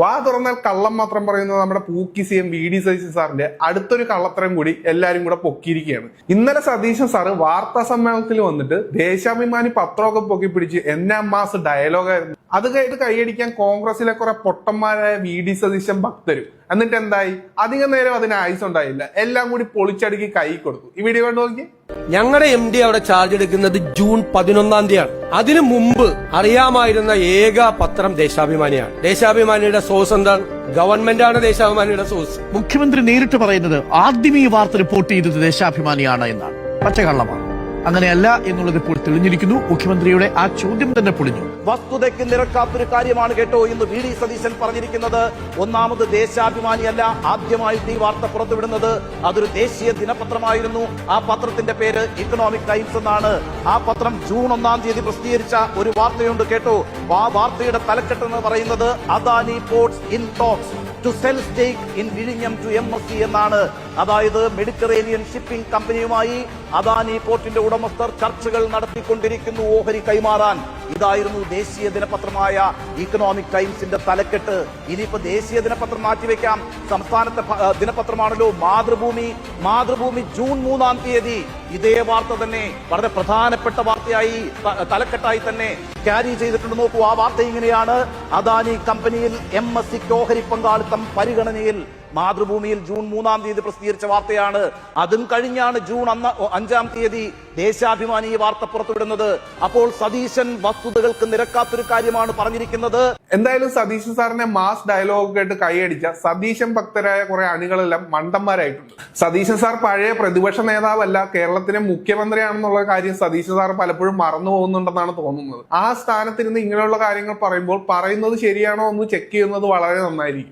വാ തുറന്നാൽ കള്ളം മാത്രം പറയുന്നത് നമ്മുടെ പൂക്കി CM VD സതീശൻ സാറിന്റെ അടുത്തൊരു കള്ളത്തരം കൂടി എല്ലാരും കൂടെ പൊക്കിയിരിക്കുകയാണ്. ഇന്നലെ സതീശൻ സാറ് വാർത്താ സമ്മേളനത്തിൽ വന്നിട്ട് ദേശാഭിമാനി പത്രമൊക്കെ പൊക്കി പിടിച്ച് എന്നാ മാസ് ഡയലോഗായിരുന്നു. അത് കഴിഞ്ഞിട്ട് കൈയടിക്കാൻ കോൺഗ്രസിലെ കുറെ പൊട്ടന്മാരായ VD സതീശൻ ഭക്തരും. എന്നിട്ട് എന്തായി? അധികം നേരം അതിന് ആയുസ് ഉണ്ടായില്ല, എല്ലാം കൂടി പൊളിച്ചടുക്കി കൈ കൊടുത്തു. ഈ വീഡിയോ കണ്ടു നോക്കി. ഞങ്ങളുടെ MD അവിടെ ചാർജ് എടുക്കുന്നത് ജൂൺ 11 തീയതിയാണ്. അതിനു മുമ്പ് അറിയാമായിരുന്ന ഏക പത്രം ദേശാഭിമാനിയാണ്. ദേശാഭിമാനിയുടെ സോഴ്സ് എന്താണ്? ഗവൺമെന്റാണ് ദേശാഭിമാനിയുടെ സോഴ്സ്. മുഖ്യമന്ത്രി നേരിട്ട് പറയുന്നത് ആദ്യം ഈ വാർത്ത റിപ്പോർട്ട് ചെയ്തത് ദേശാഭിമാനിയാണ് എന്നാണ്. പച്ചക്കള്ളമാണ്. അങ്ങനെയല്ല എന്നുള്ളത് ഇപ്പോൾ തെളിഞ്ഞിരിക്കുന്നു. മുഖ്യമന്ത്രിയുടെ ആ ചോദ്യം തന്നെ പൊളിഞ്ഞു. വസ്തുതയ്ക്ക് നിരക്കാത്തൊരു കാര്യമാണ് കേട്ടോ ഇന്ന് VD സതീശൻ പറഞ്ഞിരിക്കുന്നത്. ഒന്നാമത് ദേശാഭിമാനിയല്ല ആദ്യമായിട്ട് ഈ വാർത്ത പുറത്തുവിടുന്നത്, അതൊരു ദേശീയ ദിനപത്രമായിരുന്നു. ആ പത്രത്തിന്റെ പേര് ഇക്കണോമിക് ടൈംസ് എന്നാണ്. ആ പത്രം ജൂൺ 1 തീയതി പ്രസിദ്ധീകരിച്ച ഒരു വാർത്തയുണ്ട് കേട്ടോ. ആ വാർത്തയുടെ തലക്കെട്ട് എന്ന് പറയുന്നത് Adani ports in talks to sell stake in വിഴിഞ്ഞം ടു MSC എന്നാണ്. അതായത് മെഡിറ്ററേനിയൻ ഷിപ്പിംഗ് കമ്പനിയുമായി അദാനി പോർട്ടിന്റെ ഉടമസ്ഥർ ചർച്ചകൾ നടത്തിക്കൊണ്ടിരിക്കുന്നു ഓഹരി കൈമാറാൻ. ഇതായിരുന്നു ദേശീയ ദിനപത്രമായ ഇക്കണോമിക് ടൈംസിന്റെ തലക്കെട്ട്. ഇനിയിപ്പോ ദേശീയ ദിനപത്രം മാറ്റിവെക്കാം, സംസ്ഥാനത്തെ ദിനപത്രമാണല്ലോ മാതൃഭൂമി ജൂൺ 3 തീയതി ഇതേ വാർത്ത തന്നെ വളരെ പ്രധാനപ്പെട്ട വാർത്തയായി തലക്കെട്ടായി തന്നെ ക്യാരി ചെയ്തിട്ടുണ്ട്. നോക്കൂ, ആ വാർത്ത ഇങ്ങനെയാണ്: അദാനി കമ്പനിയിൽ MSCക്ക് ഓഹരി പങ്കാളിത്തം പരിഗണനയിൽ. മാതൃഭൂമിയിൽ ജൂൺ 3 തീയതി പ്രസിദ്ധീകരിച്ച വാർത്തയാണ്. അതും കഴിഞ്ഞാണ് ജൂൺ 5 തീയതി ദേശാഭിമാനി ഈ വാർത്ത പുറത്തുവിടുന്നത്. അപ്പോൾ സതീശൻ വസ്തുതകൾക്ക് നിരക്കാത്തൊരു കാര്യമാണ് പറഞ്ഞിരിക്കുന്നത്. എന്തായാലും സതീശൻ സാറിനെ മാസ് ഡയലോഗ് കേട്ട് കൈയടിച്ച സതീശൻ ഭക്തരായ കുറെ അണികളെല്ലാം മണ്ടന്മാരായിട്ടുണ്ട്. സതീശൻ സാർ പഴയ പ്രതിപക്ഷ നേതാവല്ല, കേരളത്തിലെ മുഖ്യമന്ത്രിയാണെന്നുള്ള കാര്യം സതീശൻ സാർ പലപ്പോഴും മറന്നു പോകുന്നുണ്ടെന്നാണ് തോന്നുന്നത്. ആ സ്ഥാനത്തിരുന്ന് ഇങ്ങനെയുള്ള കാര്യങ്ങൾ പറയുമ്പോൾ പറയുന്നത് ശരിയാണോ എന്ന് ചെക്ക് ചെയ്യുന്നത് വളരെ നന്നായിരിക്കും.